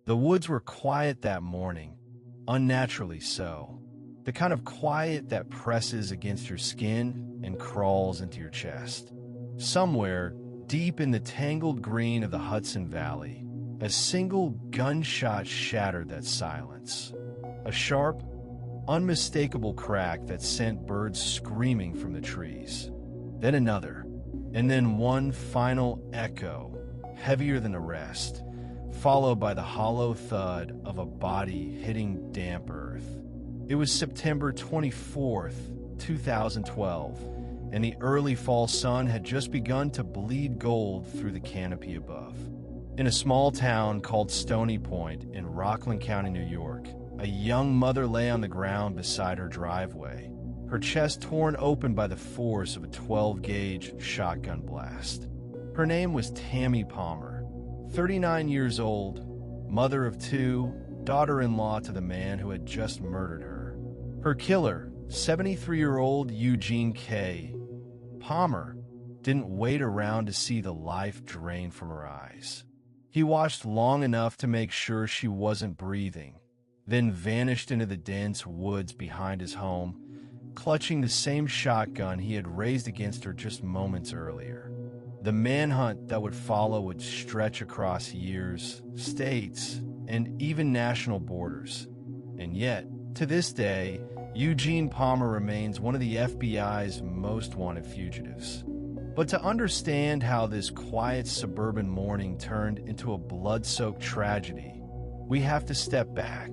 The woods were quiet that morning, unnaturally so. The kind of quiet that presses against your skin and crawls into your chest. Somewhere, deep in the tangled green of the Hudson Valley, a single gunshot shattered that silence. A sharp, unmistakable crack that sent birds screaming from the trees. Then another, and then one final echo, heavier than the rest, followed by the hollow thud of a body hitting damp earth. It was September 24th, 2012, and the early fall sun had just begun to bleed gold through the canopy above. In a small town called Stony Point in Rockland County, New York, a young mother lay on the ground beside her driveway, her chest torn open by the force of a 12-gauge shotgun blast. Her name was Tammy Palmer, 39 years old, mother of two, daughter-in-law to the man who had just murdered her. Her killer, 73-year-old Eugene K. Palmer, didn't wait around to see the life drain from her eyes. He watched long enough to make sure she wasn't breathing, then vanished into the dense woods behind his home, clutching the same shotgun he had raised against her just moments earlier. The manhunt that would follow would stretch across years, states, and even national borders. And yet, to this day, Eugene Palmer remains one of the FBI's most wanted fugitives. But to understand how this quiet suburban morning turned into a blood-soaked tragedy, we have to step back,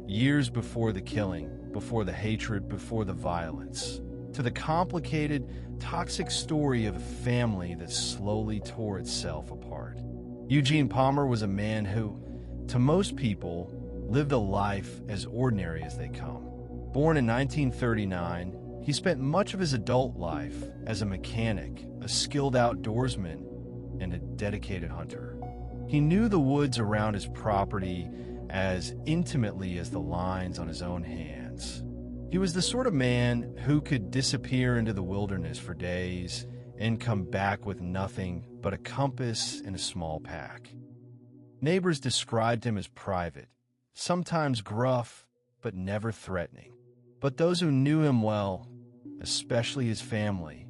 years before the killing, before the hatred, before the violence, to the complicated, toxic story of a family that slowly tore itself apart. Eugene Palmer was a man who, to most people, lived a life as ordinary as they come. Born in 1939, he spent much of his adult life as a mechanic, a skilled outdoorsman, and a dedicated hunter. He knew the woods around his property as intimately as the lines on his own hands. He was the sort of man who could disappear into the wilderness for days and come back with nothing but a compass and a small pack. Neighbors described him as private, sometimes gruff, but never threatening. But those who knew him well, especially his family,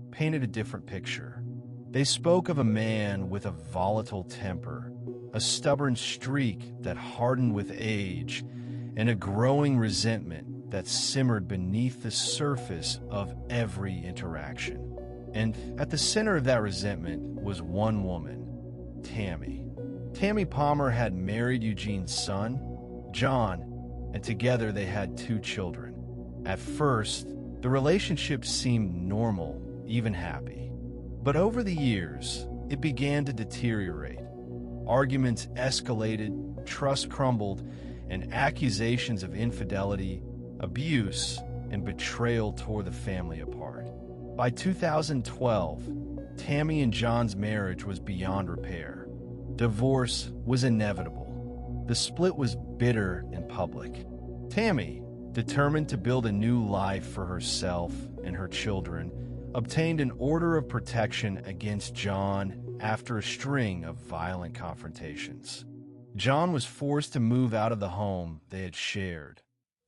painted a different picture. They spoke of a man with a volatile temper, a stubborn streak that hardened with age, and a growing resentment that simmered beneath the surface of every interaction. And at the center of that resentment was one woman, Tammy. Tammy Palmer had married Eugene's son, John, and together they had two children. At first, the relationship seemed normal, even happy. But over the years, it began to deteriorate. Arguments escalated, trust crumbled, and accusations of infidelity, abuse, and betrayal tore the family apart. By 2012, Tammy and John's marriage was beyond repair. Divorce was inevitable. The split was bitter and public. Tammy, determined to build a new life for herself and her children, obtained an order of protection against John after a string of violent confrontations. John was forced to move out of the home they had shared,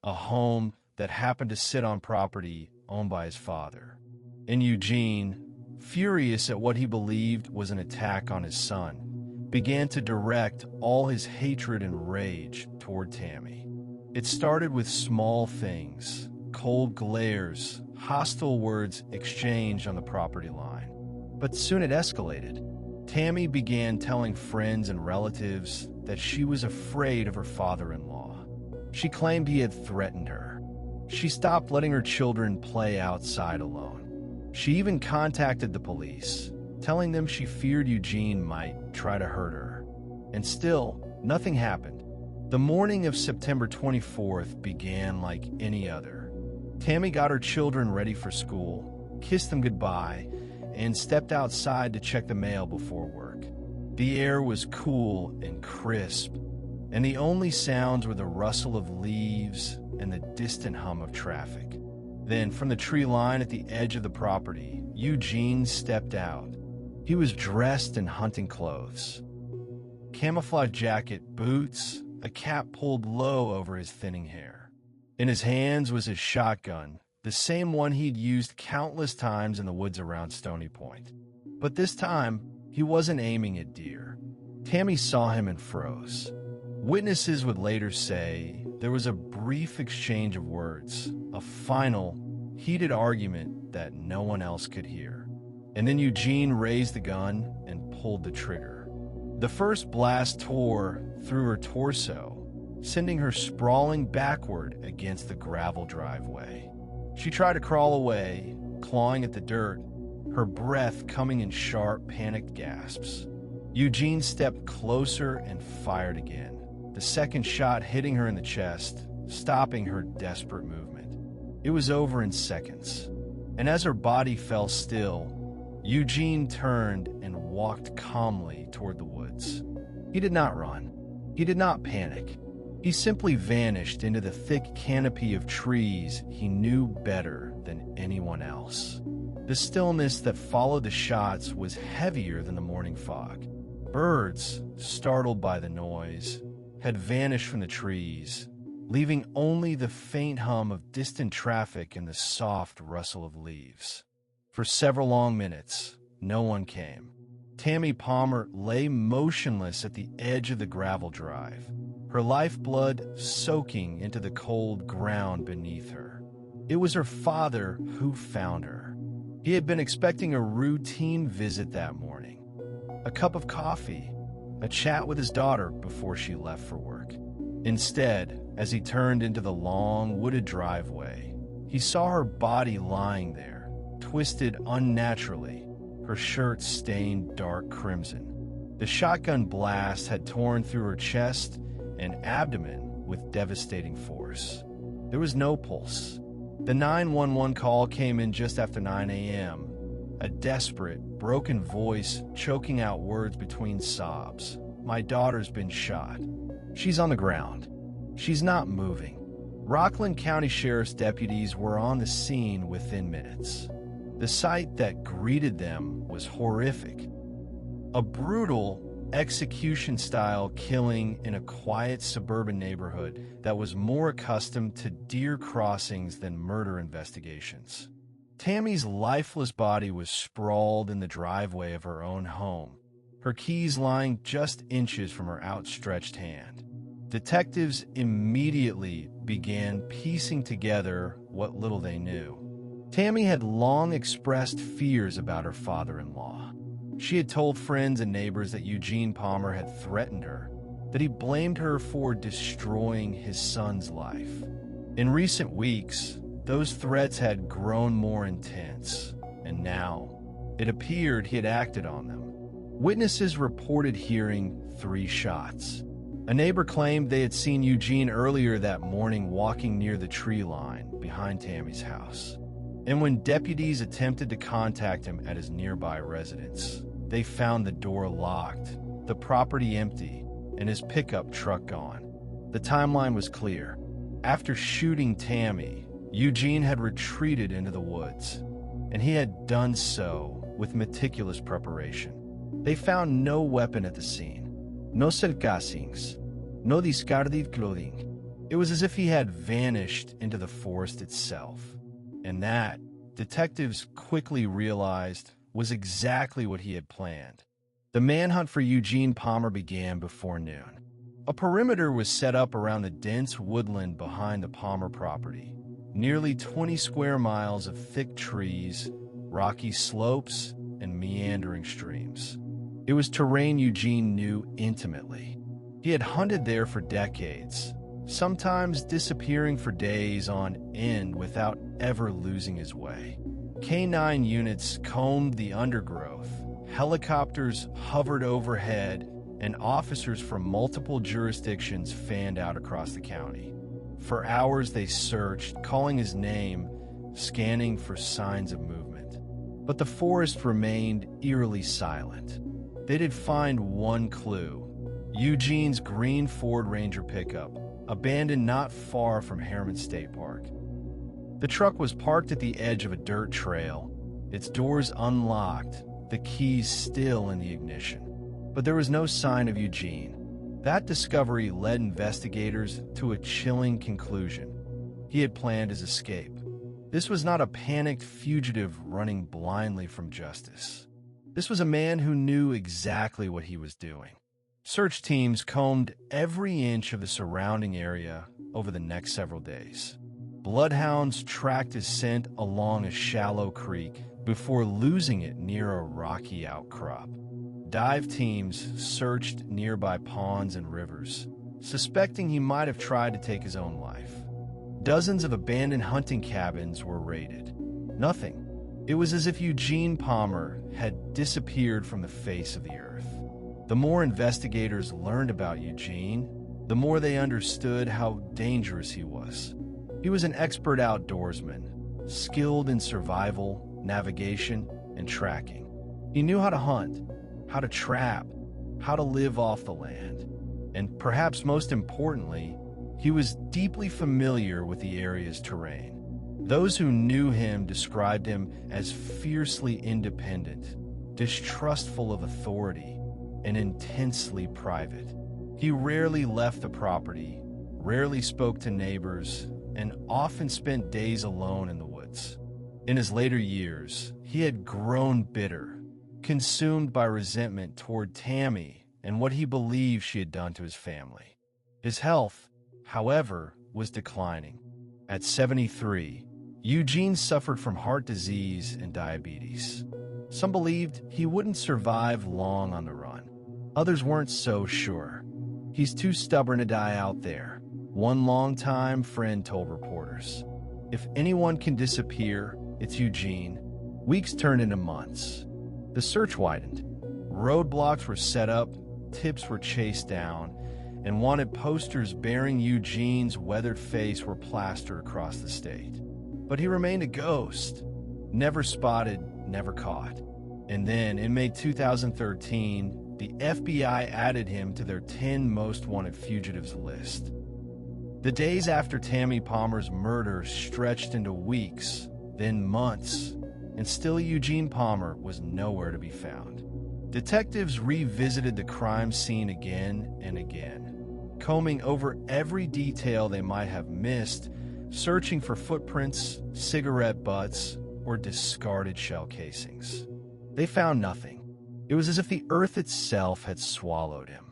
a home that happened to sit on property owned by his father. And Eugene, furious at what he believed was an attack on his son, began to direct all his hatred and rage toward Tammy. It started with small things, cold glares, hostile words exchanged on the property line. But soon it escalated. Tammy began telling friends and relatives that she was afraid of her father-in-law. She claimed he had threatened her. She stopped letting her children play outside alone. She even contacted the police, telling them she feared Eugene might try to hurt her. And still, nothing happened. The morning of September 24th began like any other. Tammy got her children ready for school, kissed them goodbye, and stepped outside to check the mail before work. The air was cool and crisp, and the only sounds were the rustle of leaves and the distant hum of traffic. Then, from the tree line at the edge of the property, Eugene stepped out. He was dressed in hunting clothes. camouflage jacket, boots, a cap pulled low over his thinning hair. In his hands was his shotgun, the same one he'd used countless times in the woods around Stony Point. But this time, he wasn't aiming at deer. Tammy saw him and froze. Witnesses would later say there was a brief exchange of words, a final, heated argument that no one else could hear. And then Eugene raised the gun and pulled the trigger. The first blast tore through her torso, sending her sprawling backward against the gravel driveway. She tried to crawl away, clawing at the dirt, her breath coming in sharp, panicked gasps. Eugene stepped closer and fired again, the second shot hitting her in the chest, stopping her desperate movement. It was over in seconds, and as her body fell still, Eugene turned and walked calmly toward the woods. He did not run. He did not panic. He simply vanished into the thick canopy of trees he knew better than anyone else. The stillness that followed the shots was heavier than the morning fog. Birds, startled by the noise, had vanished from the trees, leaving only the faint hum of distant traffic and the soft rustle of leaves. For several long minutes, no one came. Tammy Palmer lay motionless at the edge of the gravel drive, her lifeblood soaking into the cold ground beneath her. It was her father who found her. He had been expecting a routine visit that morning. A cup of coffee, a chat with his daughter before she left for work. Instead, as he turned into the long, wooded driveway, he saw her body lying there, twisted unnaturally, her shirt stained dark crimson. The shotgun blast had torn through her chest and abdomen with devastating force. There was no pulse. The 911 call came in just after 9 a.m., a desperate, broken voice choking out words between sobs. "My daughter's been shot. She's on the ground. She's not moving." Rockland County Sheriff's deputies were on the scene within minutes. The sight that greeted them was horrific. A brutal, execution-style killing in a quiet suburban neighborhood that was more accustomed to deer crossings than murder investigations. Tammy's lifeless body was sprawled in the driveway of her own home, her keys lying just inches from her outstretched hand. Detectives immediately began piecing together what little they knew. Tammy had long expressed fears about her father-in-law. She had told friends and neighbors that Eugene Palmer had threatened her, that he blamed her for destroying his son's life. In recent weeks, those threats had grown more intense, and now it appeared he had acted on them. Witnesses reported hearing 3 shots. A neighbor claimed they had seen Eugene earlier that morning walking near the tree line behind Tammy's house. And when deputies attempted to contact him at his nearby residence, they found the door locked, the property empty, and his pickup truck gone. The timeline was clear. After shooting Tammy, Eugene had retreated into the woods, and he had done so with meticulous preparation. They found no weapon at the scene, no cercasings, no discarded clothing. It was as if he had vanished into the forest itself. And that, detectives quickly realized, was exactly what he had planned. The manhunt for Eugene Palmer began before noon. A perimeter was set up around the dense woodland behind the Palmer property. Nearly 20 square miles of thick trees, rocky slopes, and meandering streams. It was terrain Eugene knew intimately. He had hunted there for decades, sometimes disappearing for days on end without ever losing his way. K-9 units combed the undergrowth, helicopters hovered overhead, and officers from multiple jurisdictions fanned out across the county. For hours they searched, calling his name, scanning for signs of movement. But the forest remained eerily silent. They did find one clue: Eugene's green Ford Ranger pickup, abandoned not far from Harriman State Park. The truck was parked at the edge of a dirt trail, its doors unlocked, the keys still in the ignition. But there was no sign of Eugene. That discovery led investigators to a chilling conclusion. He had planned his escape. This was not a panicked fugitive running blindly from justice. This was a man who knew exactly what he was doing. Search teams combed every inch of the surrounding area over the next several days. Bloodhounds tracked his scent along a shallow creek before losing it near a rocky outcrop. Dive teams searched nearby ponds and rivers, suspecting he might have tried to take his own life. Dozens of abandoned hunting cabins were raided. Nothing. It was as if Eugene Palmer had disappeared from the face of the earth. The more investigators learned about Eugene, the more they understood how dangerous he was. He was an expert outdoorsman, skilled in survival, navigation, and tracking. He knew how to hunt, how to trap, how to live off the land. And perhaps most importantly, he was deeply familiar with the area's terrain. Those who knew him described him as fiercely independent, distrustful of authority, and intensely private. He rarely left the property, rarely spoke to neighbors, and often spent days alone in the woods. In his later years, he had grown bitter, consumed by resentment toward Tammy and what he believed she had done to his family. His health, however, was declining. At 73, Eugene suffered from heart disease and diabetes. Some believed he wouldn't survive long on the run. Others weren't so sure. "He's too stubborn to die out there," one longtime friend told reporters. "If anyone can disappear, it's Eugene." Weeks turned into months. The search widened. Roadblocks were set up, tips were chased down, and wanted posters bearing Eugene's weathered face were plastered across the state. But he remained a ghost, never spotted, never caught. And then, in May 2013, the FBI added him to their 10 most wanted fugitives list. The days after Tammy Palmer's murder stretched into weeks, then months, and still Eugene Palmer was nowhere to be found. Detectives revisited the crime scene again and again, combing over every detail they might have missed, searching for footprints, cigarette butts, or discarded shell casings. They found nothing. It was as if the earth itself had swallowed him.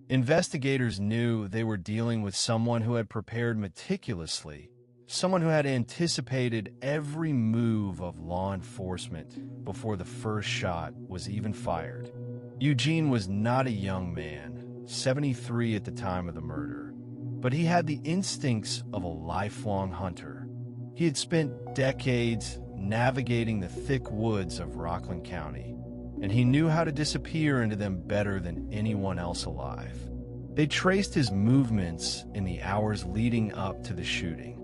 Investigators knew they were dealing with someone who had prepared meticulously, someone who had anticipated every move of law enforcement before the first shot was even fired. Eugene was not a young man, 73 at the time of the murder, but he had the instincts of a lifelong hunter. He had spent decades navigating the thick woods of Rockland County, and he knew how to disappear into them better than anyone else alive. They traced his movements in the hours leading up to the shooting.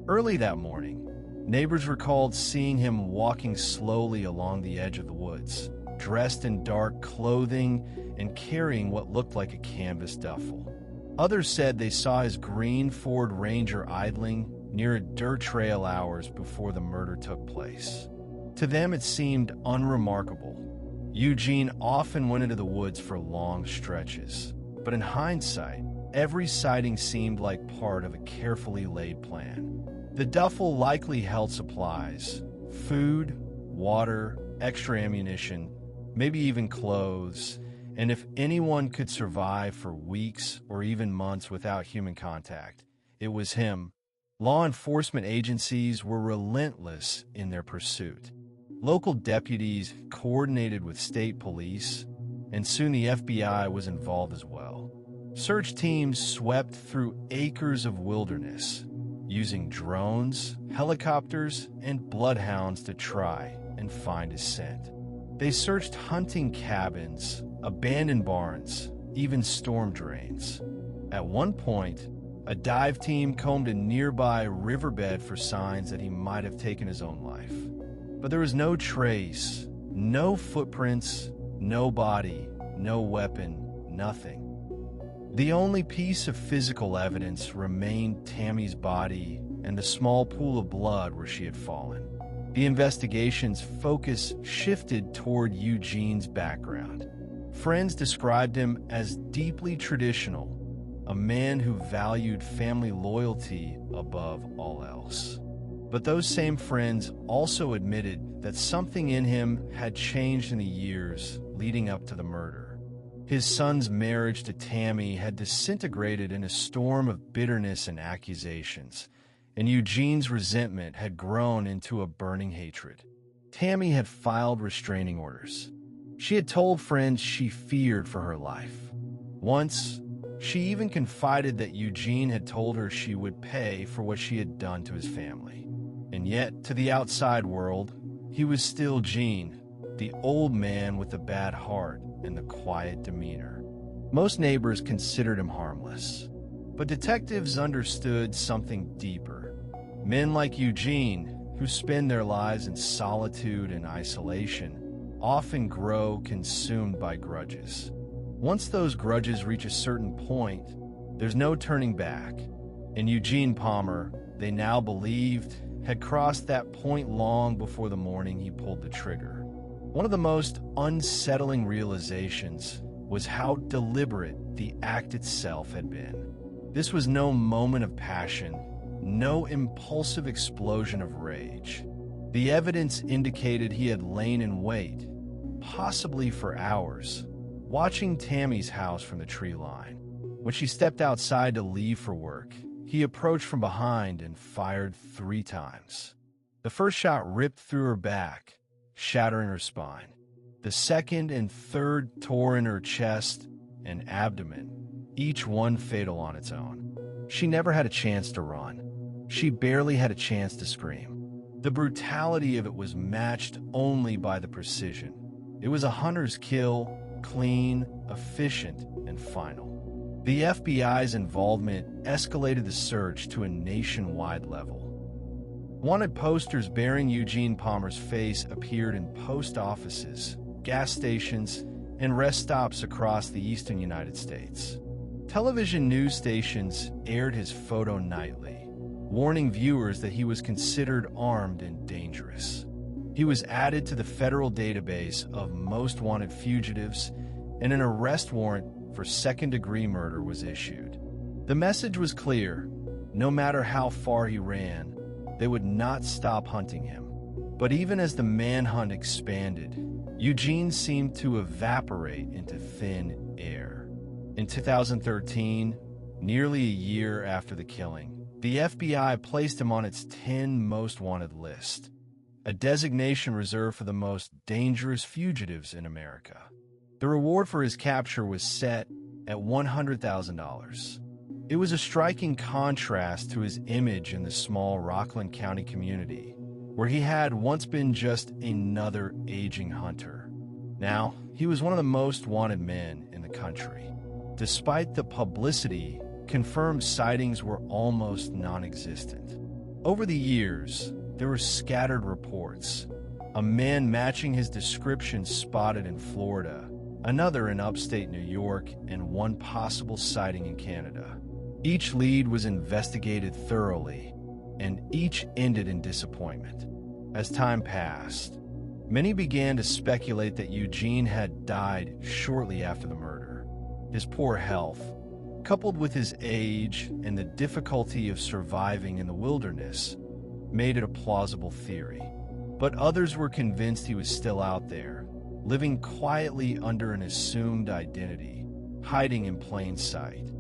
Early that morning, neighbors recalled seeing him walking slowly along the edge of the woods, dressed in dark clothing and carrying what looked like a canvas duffel. Others said they saw his green Ford Ranger idling near a dirt trail hours before the murder took place. To them, it seemed unremarkable. Eugene often went into the woods for long stretches, but in hindsight, every sighting seemed like part of a carefully laid plan. The duffel likely held supplies, food, water, extra ammunition, maybe even clothes, and if anyone could survive for weeks or even months without human contact, it was him. Law enforcement agencies were relentless in their pursuit. Local deputies coordinated with state police, and soon the FBI was involved as well. Search teams swept through acres of wilderness, using drones, helicopters, and bloodhounds to try and find his scent. They searched hunting cabins, abandoned barns, even storm drains. At one point, a dive team combed a nearby riverbed for signs that he might have taken his own life. But there was no trace, no footprints, no body, no weapon, nothing. The only piece of physical evidence remained Tammy's body and the small pool of blood where she had fallen. The investigation's focus shifted toward Eugene's background. Friends described him as deeply traditional, a man who valued family loyalty above all else. But those same friends also admitted that something in him had changed in the years leading up to the murder. His son's marriage to Tammy had disintegrated in a storm of bitterness and accusations, and Eugene's resentment had grown into a burning hatred. Tammy had filed restraining orders. She had told friends she feared for her life. Once, she even confided that Eugene had told her she would pay for what she had done to his family. And yet, to the outside world, he was still Gene, the old man with the bad heart and the quiet demeanor. Most neighbors considered him harmless, but detectives understood something deeper. Men like Eugene, who spend their lives in solitude and isolation, often grow consumed by grudges. Once those grudges reach a certain point, there's no turning back. And Eugene Palmer, they now believed, had crossed that point long before the morning he pulled the trigger. One of the most unsettling realizations was how deliberate the act itself had been. This was no moment of passion, no impulsive explosion of rage. The evidence indicated he had lain in wait, possibly for hours, watching Tammy's house from the tree line. When she stepped outside to leave for work, he approached from behind and fired 3 times. The first shot ripped through her back, shattering her spine. The second and third tore in her chest and abdomen, each one fatal on its own. She never had a chance to run. She barely had a chance to scream. The brutality of it was matched only by the precision. It was a hunter's kill, clean, efficient, and final. The FBI's involvement escalated the search to a nationwide level. Wanted posters bearing Eugene Palmer's face appeared in post offices, gas stations, and rest stops across the eastern United States. Television news stations aired his photo nightly, warning viewers that he was considered armed and dangerous. He was added to the federal database of most wanted fugitives, and an arrest warrant for second-degree murder was issued. The message was clear: no matter how far he ran, they would not stop hunting him. But even as the manhunt expanded, Eugene seemed to evaporate into thin air. In 2013, nearly a year after the killing, the FBI placed him on its 10 most wanted list, a designation reserved for the most dangerous fugitives in America. The reward for his capture was set at $100,000. It was a striking contrast to his image in the small Rockland County community, where he had once been just another aging hunter. Now, he was one of the most wanted men in the country. Despite the publicity, confirmed sightings were almost non-existent. Over the years, there were scattered reports. A man matching his description spotted in Florida, another in upstate New York, and one possible sighting in Canada. Each lead was investigated thoroughly, and each ended in disappointment. As time passed, many began to speculate that Eugene had died shortly after the murder. His poor health, coupled with his age and the difficulty of surviving in the wilderness, made it a plausible theory. But others were convinced he was still out there, living quietly under an assumed identity, hiding in plain sight.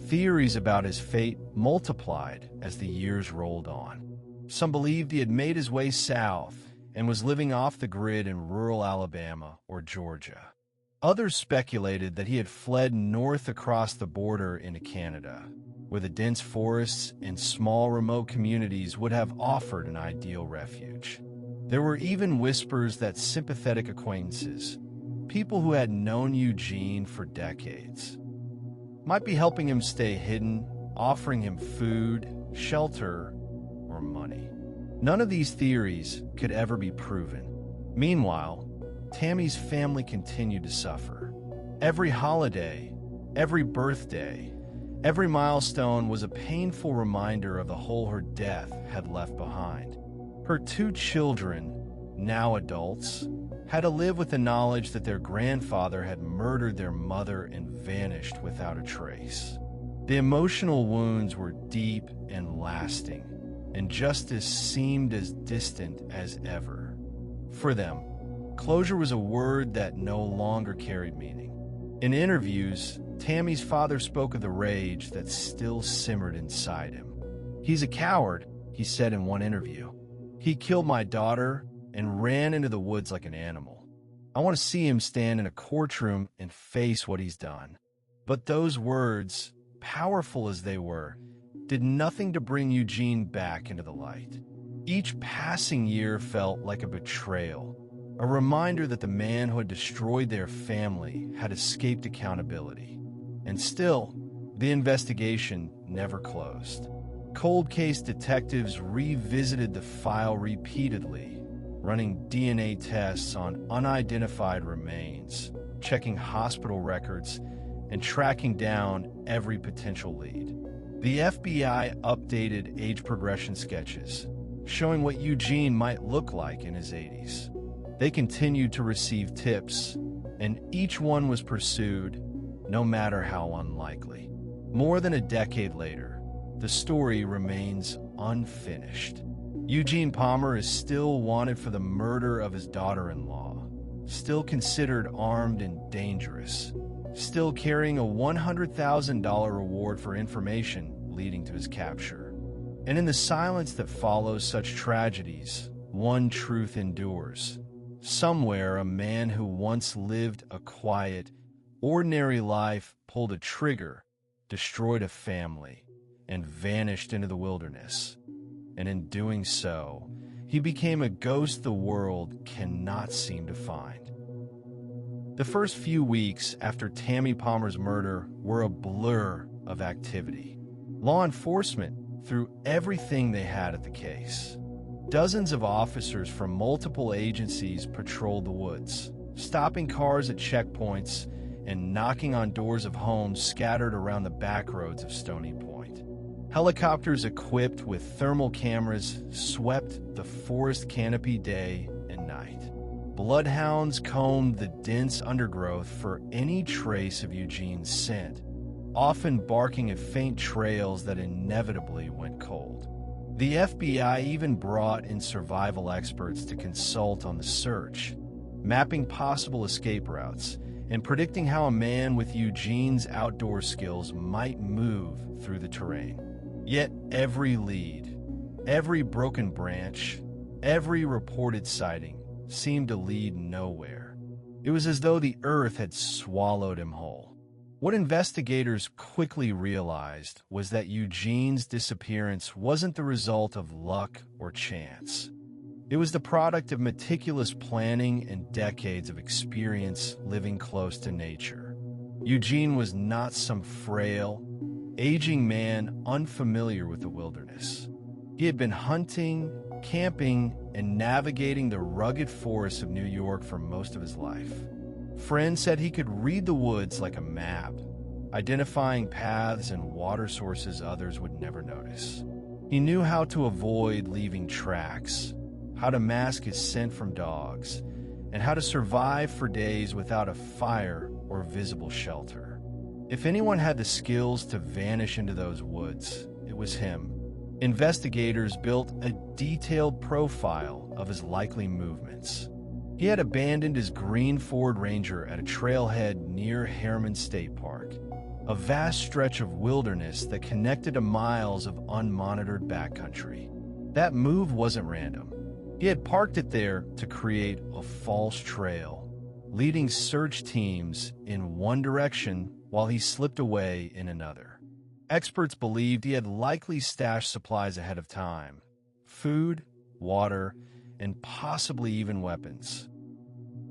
Theories about his fate multiplied as the years rolled on. Some believed he had made his way south and was living off the grid in rural Alabama or Georgia. Others speculated that he had fled north across the border into Canada, where the dense forests and small remote communities would have offered an ideal refuge. There were even whispers that sympathetic acquaintances, people who had known Eugene for decades, might be helping him stay hidden, offering him food, shelter, or money. None of these theories could ever be proven. Meanwhile, Tammy's family continued to suffer. Every holiday, every birthday, every milestone was a painful reminder of the hole her death had left behind. Her 2 children, now adults, had to live with the knowledge that their grandfather had murdered their mother and vanished without a trace. The emotional wounds were deep and lasting, and justice seemed as distant as ever. For them, closure was a word that no longer carried meaning. In interviews, Tammy's father spoke of the rage that still simmered inside him. "He's a coward," he said in one interview. "He killed my daughter and ran into the woods like an animal. I want to see him stand in a courtroom and face what he's done." But those words, powerful as they were, did nothing to bring Eugene back into the light. Each passing year felt like a betrayal, a reminder that the man who had destroyed their family had escaped accountability. And still, the investigation never closed. Cold case detectives revisited the file repeatedly, running DNA tests on unidentified remains, checking hospital records, and tracking down every potential lead. The FBI updated age progression sketches, showing what Eugene might look like in his 80s. They continued to receive tips, and each one was pursued, no matter how unlikely. More than a decade later, the story remains unfinished. Eugene Palmer is still wanted for the murder of his daughter-in-law, still considered armed and dangerous, still carrying a $100,000 reward for information leading to his capture. And in the silence that follows such tragedies, one truth endures. Somewhere, a man who once lived a quiet, ordinary life pulled a trigger, destroyed a family, and vanished into the wilderness. And in doing so, he became a ghost the world cannot seem to find. The first few weeks after Tammy Palmer's murder were a blur of activity. Law enforcement threw everything they had at the case. Dozens of officers from multiple agencies patrolled the woods, stopping cars at checkpoints and knocking on doors of homes scattered around the back roads of Stony Point. Helicopters equipped with thermal cameras swept the forest canopy day and night. Bloodhounds combed the dense undergrowth for any trace of Eugene's scent, often barking at faint trails that inevitably went cold. The FBI even brought in survival experts to consult on the search, mapping possible escape routes and predicting how a man with Eugene's outdoor skills might move through the terrain. Yet every lead, every broken branch, every reported sighting seemed to lead nowhere. It was as though the earth had swallowed him whole. What investigators quickly realized was that Eugene's disappearance wasn't the result of luck or chance. It was the product of meticulous planning and decades of experience living close to nature. Eugene was not some frail, aging man unfamiliar with the wilderness. He had been hunting, camping, and navigating the rugged forests of New York for most of his life. Friends said he could read the woods like a map, identifying paths and water sources others would never notice. He knew how to avoid leaving tracks, how to mask his scent from dogs, and how to survive for days without a fire or visible shelter. If anyone had the skills to vanish into those woods, it was him. Investigators built a detailed profile of his likely movements. He had abandoned his green Ford Ranger at a trailhead near Harriman State Park, a vast stretch of wilderness that connected to miles of unmonitored backcountry. That move wasn't random. He had parked it there to create a false trail, leading search teams in one direction while he slipped away in another. Experts believed he had likely stashed supplies ahead of time: food, water, and possibly even weapons,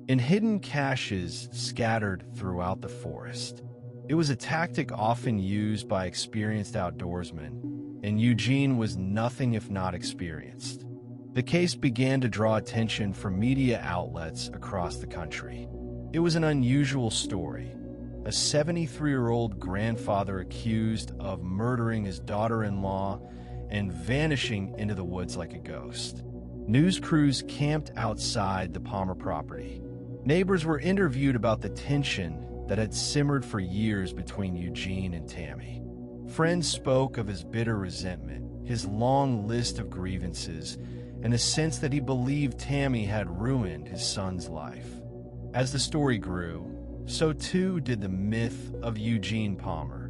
in hidden caches scattered throughout the forest. It was a tactic often used by experienced outdoorsmen, and Eugene was nothing if not experienced. The case began to draw attention from media outlets across the country. It was an unusual story. A 73-year-old grandfather accused of murdering his daughter-in-law and vanishing into the woods like a ghost. News crews camped outside the Palmer property, Neighbors were interviewed about the tension that had simmered for years between Eugene and Tammy. Friends spoke of his bitter resentment, his long list of grievances, and a sense that he believed Tammy had ruined his son's life. As the story grew, so too did the myth of Eugene Palmer,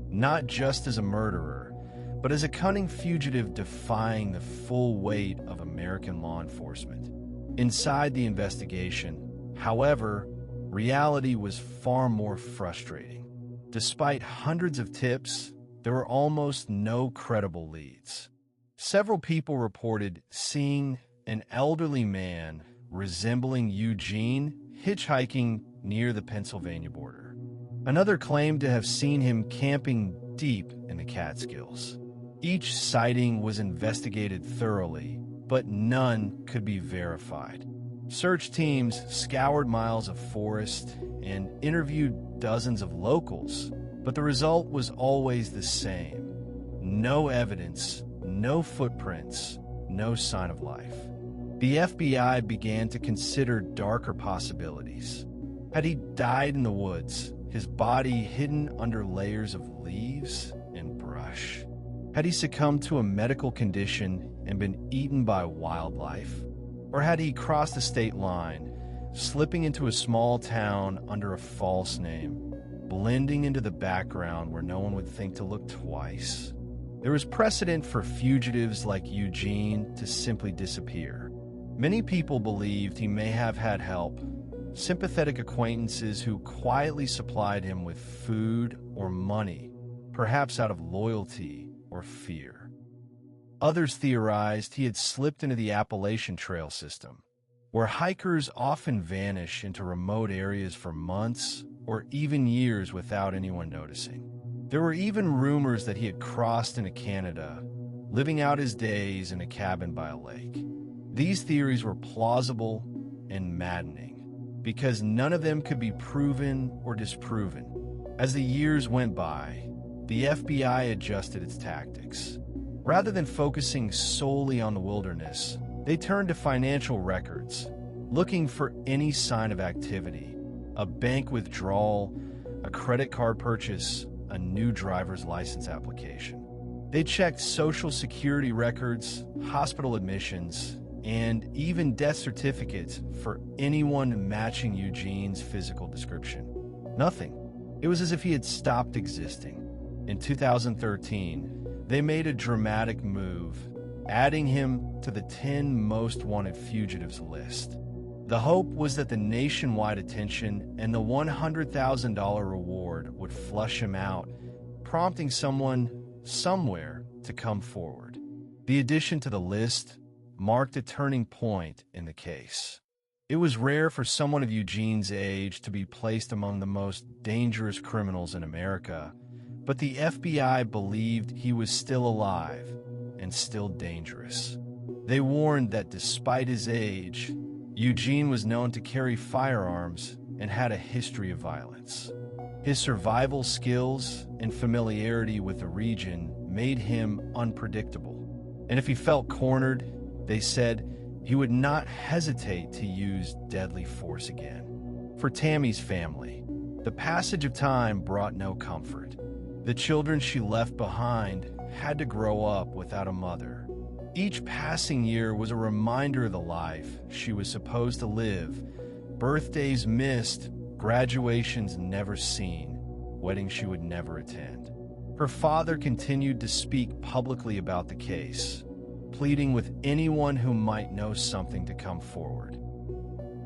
not just as a murderer, but as a cunning fugitive defying the full weight of American law enforcement. Inside the investigation, however, reality was far more frustrating. Despite hundreds of tips, there were almost no credible leads. Several people reported seeing an elderly man resembling Eugene hitchhiking near the Pennsylvania border. Another claimed to have seen him camping deep in the Catskills. Each sighting was investigated thoroughly, but none could be verified. Search teams scoured miles of forest and interviewed dozens of locals, but the result was always the same. No evidence, no footprints, no sign of life. The FBI began to consider darker possibilities. Had he died in the woods, his body hidden under layers of leaves and brush? Had he succumbed to a medical condition and been eaten by wildlife? Or had he crossed the state line, slipping into a small town under a false name, blending into the background where no one would think to look twice? There was precedent for fugitives like Eugene to simply disappear. Many people believed he may have had help, sympathetic acquaintances who quietly supplied him with food or money, perhaps out of loyalty or fear. Others theorized he had slipped into the Appalachian Trail system, where hikers often vanish into remote areas for months or even years without anyone noticing. There were even rumors that he had crossed into Canada, living out his days in a cabin by a lake. These theories were plausible and maddening, because none of them could be proven or disproven. As the years went by, the FBI adjusted its tactics. Rather than focusing solely on the wilderness, they turned to financial records, looking for any sign of activity: a bank withdrawal, a credit card purchase, a new driver's license application. They checked Social Security records, hospital admissions, and even death certificates for anyone matching Eugene's physical description. Nothing. It was as if he had stopped existing. In 2013, they made a dramatic move, adding him to the 10 most wanted fugitives list. The hope was that the nationwide attention and the $100,000 reward would flush him out, prompting someone, somewhere, to come forward. The addition to the list marked a turning point in the case. It was rare for someone of Eugene's age to be placed among the most dangerous criminals in America, but the FBI believed he was still alive and still dangerous. They warned that despite his age, Eugene was known to carry firearms and had a history of violence. His survival skills and familiarity with the region made him unpredictable, and if he felt cornered, they said he would not hesitate to use deadly force again. For Tammy's family, the passage of time brought no comfort. The children she left behind had to grow up without a mother. Each passing year was a reminder of the life she was supposed to live: birthdays missed, graduations never seen, weddings she would never attend. Her father continued to speak publicly about the case, pleading with anyone who might know something to come forward.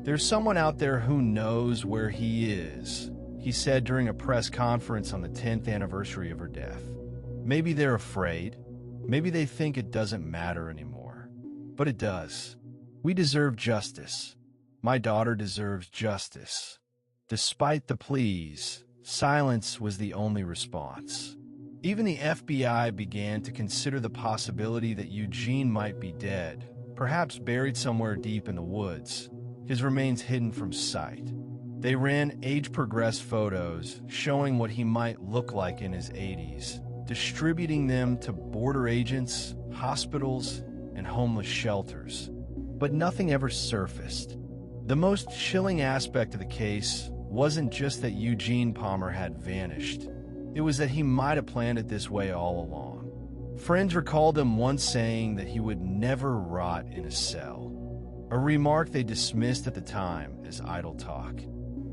"There's someone out there who knows where he is," he said during a press conference on the 10th anniversary of her death. "Maybe they're afraid. Maybe they think it doesn't matter anymore. But it does. We deserve justice. My daughter deserves justice." Despite the pleas, silence was the only response. Even the FBI began to consider the possibility that Eugene might be dead, perhaps buried somewhere deep in the woods, his remains hidden from sight. They ran age-progressed photos showing what he might look like in his 80s, distributing them to border agents, hospitals, and homeless shelters. But nothing ever surfaced. The most chilling aspect of the case wasn't just that Eugene Palmer had vanished. It was that he might have planned it this way all along. Friends recalled him once saying that he would never rot in a cell, a remark they dismissed at the time as idle talk.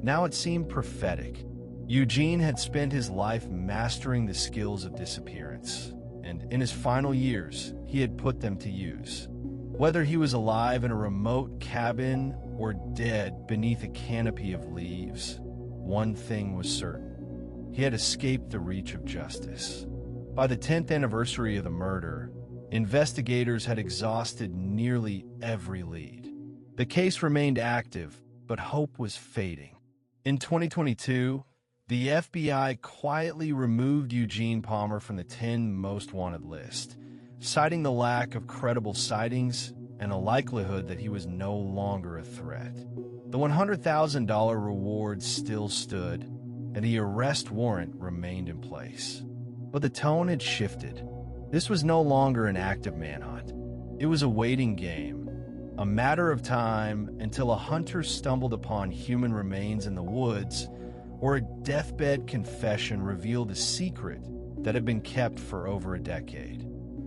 Now it seemed prophetic. Eugene had spent his life mastering the skills of disappearance, and in his final years, he had put them to use. Whether he was alive in a remote cabin or dead beneath a canopy of leaves, one thing was certain. He had escaped the reach of justice. By the 10th anniversary of the murder, investigators had exhausted nearly every lead. The case remained active, but hope was fading. In 2022, the FBI quietly removed Eugene Palmer from the 10 most wanted list, citing the lack of credible sightings and a likelihood that he was no longer a threat. The $100,000 reward still stood, and the arrest warrant remained in place. But the tone had shifted. This was no longer an active manhunt. It was a waiting game, a matter of time until a hunter stumbled upon human remains in the woods or a deathbed confession revealed a secret that had been kept for over a decade.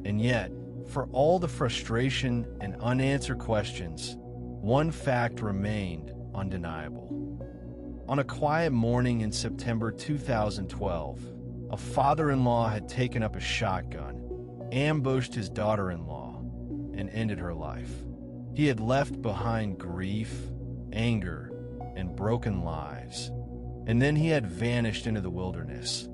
And yet, for all the frustration and unanswered questions, one fact remained undeniable. On a quiet morning in September 2012, a father-in-law had taken up a shotgun, ambushed his daughter-in-law, and ended her life. He had left behind grief, anger, and broken lives, and then he had vanished into the wilderness,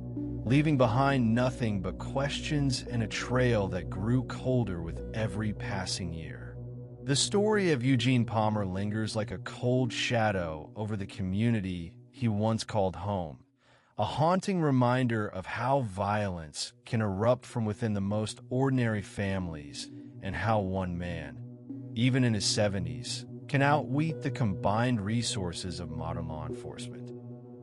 leaving behind nothing but questions and a trail that grew colder with every passing year. The story of Eugene Palmer lingers like a cold shadow over the community he once called home, a haunting reminder of how violence can erupt from within the most ordinary families and how one man, even in his 70s, can outweigh the combined resources of modern law enforcement.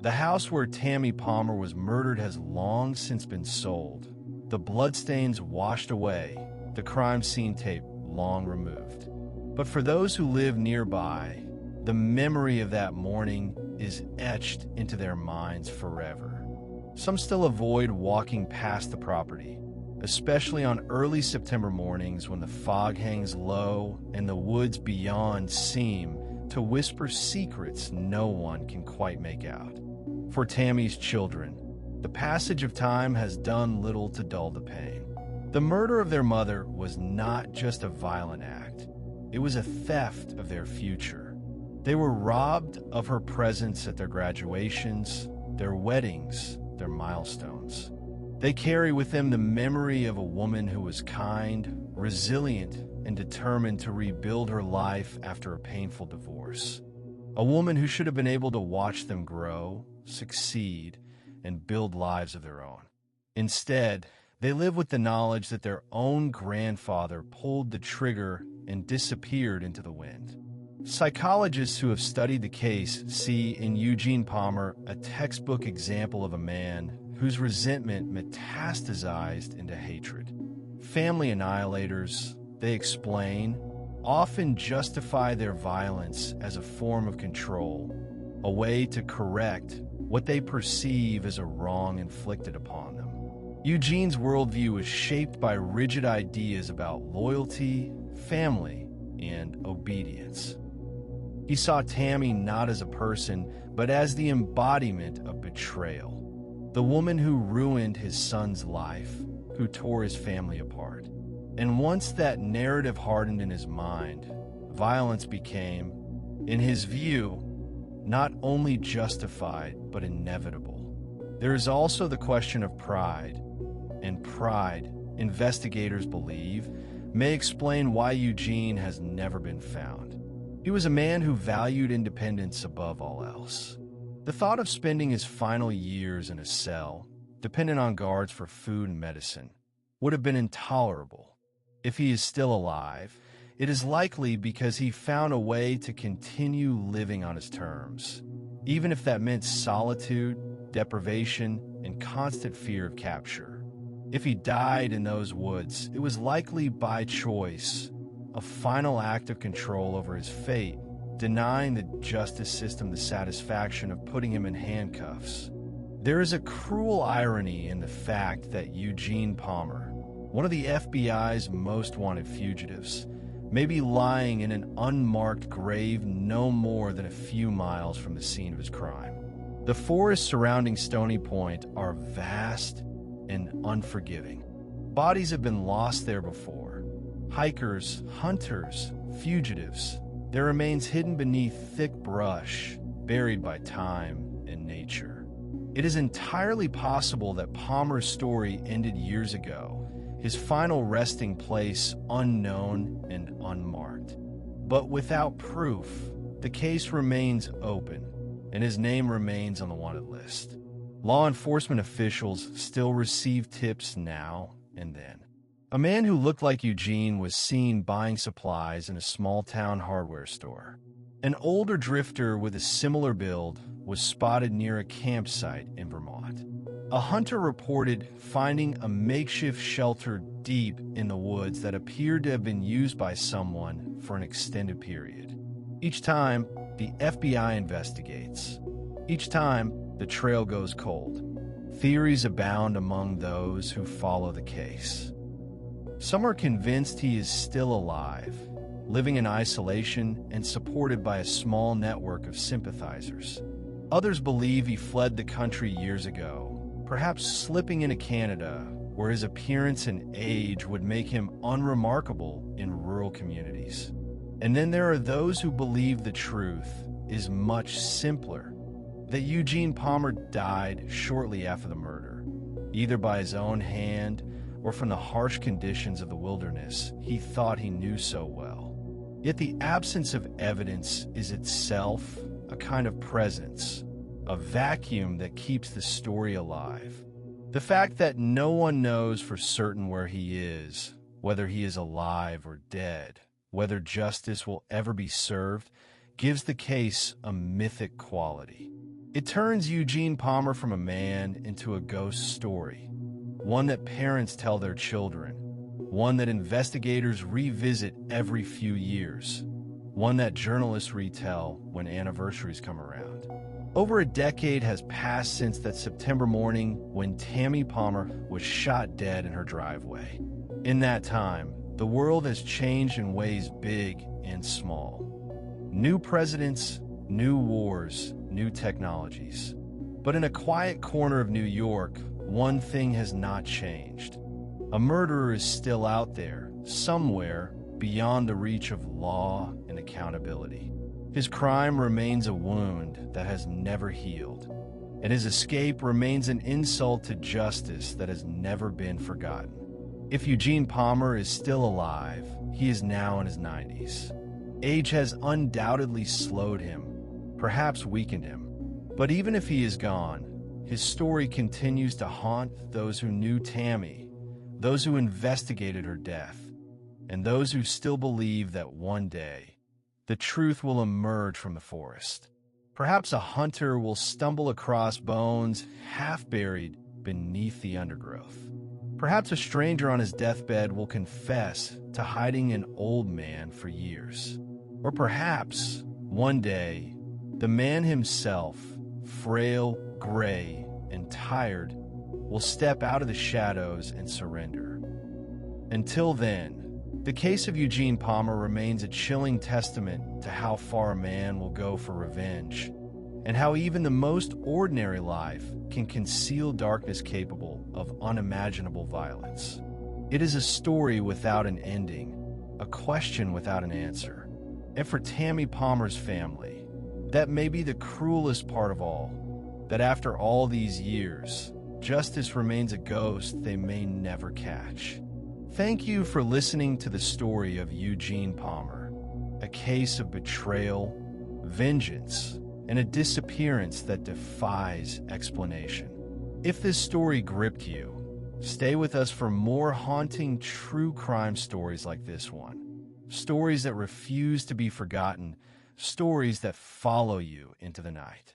The house where Tammy Palmer was murdered has long since been sold, the bloodstains washed away, the crime scene tape long removed. But for those who live nearby, the memory of that morning is etched into their minds forever. Some still avoid walking past the property, especially on early September mornings when the fog hangs low and the woods beyond seem to whisper secrets no one can quite make out. For Tammy's children, the passage of time has done little to dull the pain. The murder of their mother was not just a violent act. It was a theft of their future. They were robbed of her presence at their graduations, their weddings, their milestones. They carry with them the memory of a woman who was kind, resilient, and determined to rebuild her life after a painful divorce. A woman who should have been able to watch them grow, succeed, and build lives of their own. Instead, they live with the knowledge that their own grandfather pulled the trigger and disappeared into the wind. Psychologists who have studied the case see in Eugene Palmer a textbook example of a man whose resentment metastasized into hatred. Family annihilators, they explain, often justify their violence as a form of control, a way to correct what they perceive as a wrong inflicted upon them. Eugene's worldview is shaped by rigid ideas about loyalty, family, and obedience. He saw Tammy not as a person, but as the embodiment of betrayal, the woman who ruined his son's life, who tore his family apart. And once that narrative hardened in his mind, violence became, in his view, not only justified, but inevitable. There is also the question of pride, and pride, investigators believe, may explain why Eugene has never been found. He was a man who valued independence above all else. The thought of spending his final years in a cell, dependent on guards for food and medicine, would have been intolerable. If he is still alive, it is likely because he found a way to continue living on his terms, even if that meant solitude, deprivation, and constant fear of capture. If he died in those woods, it was likely by choice, a final act of control over his fate denying the justice system the satisfaction of putting him in handcuffs. There is a cruel irony in the fact that Eugene Palmer, one of the FBI's most wanted fugitives, may be lying in an unmarked grave no more than a few miles from the scene of his crime. The forests surrounding Stony Point are vast and unforgiving. Bodies have been lost there before. Hikers, hunters, fugitives, their remains hidden beneath thick brush, buried by time and nature. It is entirely possible that Palmer's story ended years ago, his final resting place unknown and unmarked. But without proof, the case remains open, and his name remains on the wanted list. Law enforcement officials still receive tips now and then. A man who looked like Eugene was seen buying supplies in a small-town hardware store. An older drifter with a similar build was spotted near a campsite in Vermont. A hunter reported finding a makeshift shelter deep in the woods that appeared to have been used by someone for an extended period. Each time, the FBI investigates. Each time, the trail goes cold. Theories abound among those who follow the case. Some are convinced he is still alive, living in isolation and supported by a small network of sympathizers. Others believe he fled the country years ago, perhaps slipping into Canada, where his appearance and age would make him unremarkable in rural communities. And then there are those who believe the truth is much simpler, that Eugene Palmer died shortly after the murder, either by his own hand or from the harsh conditions of the wilderness he thought he knew so well. Yet the absence of evidence is itself a kind of presence, a vacuum that keeps the story alive. The fact that no one knows for certain where he is, whether he is alive or dead, whether justice will ever be served, gives the case a mythic quality. It turns Eugene Palmer from a man into a ghost story, one that parents tell their children, one that investigators revisit every few years, one that journalists retell when anniversaries come around. Over a decade has passed since that September morning when Tammy Palmer was shot dead in her driveway. In that time, the world has changed in ways big and small. New presidents, new wars, new technologies. But in a quiet corner of New York, one thing has not changed. A murderer is still out there, somewhere beyond the reach of law and accountability. His crime remains a wound that has never healed, and his escape remains an insult to justice that has never been forgotten. If Eugene Palmer is still alive, he is now in his 90s. Age has undoubtedly slowed him, perhaps weakened him. But even if he is gone, his story continues to haunt those who knew Tammy, those who investigated her death, and those who still believe that one day, the truth will emerge from the forest. Perhaps a hunter will stumble across bones half buried beneath the undergrowth. Perhaps a stranger on his deathbed will confess to hiding an old man for years. Or perhaps, one day, the man himself, frail, gray, and tired, will step out of the shadows and surrender. Until then, the case of Eugene Palmer remains a chilling testament to how far a man will go for revenge, and how even the most ordinary life can conceal darkness capable of unimaginable violence. It is a story without an ending, a question without an answer. And for Tammy Palmer's family, that may be the cruelest part of all, that after all these years, justice remains a ghost they may never catch. Thank you for listening to the story of Eugene Palmer, a case of betrayal, vengeance, and a disappearance that defies explanation. If this story gripped you, stay with us for more haunting true crime stories like this one. Stories that refuse to be forgotten, stories that follow you into the night.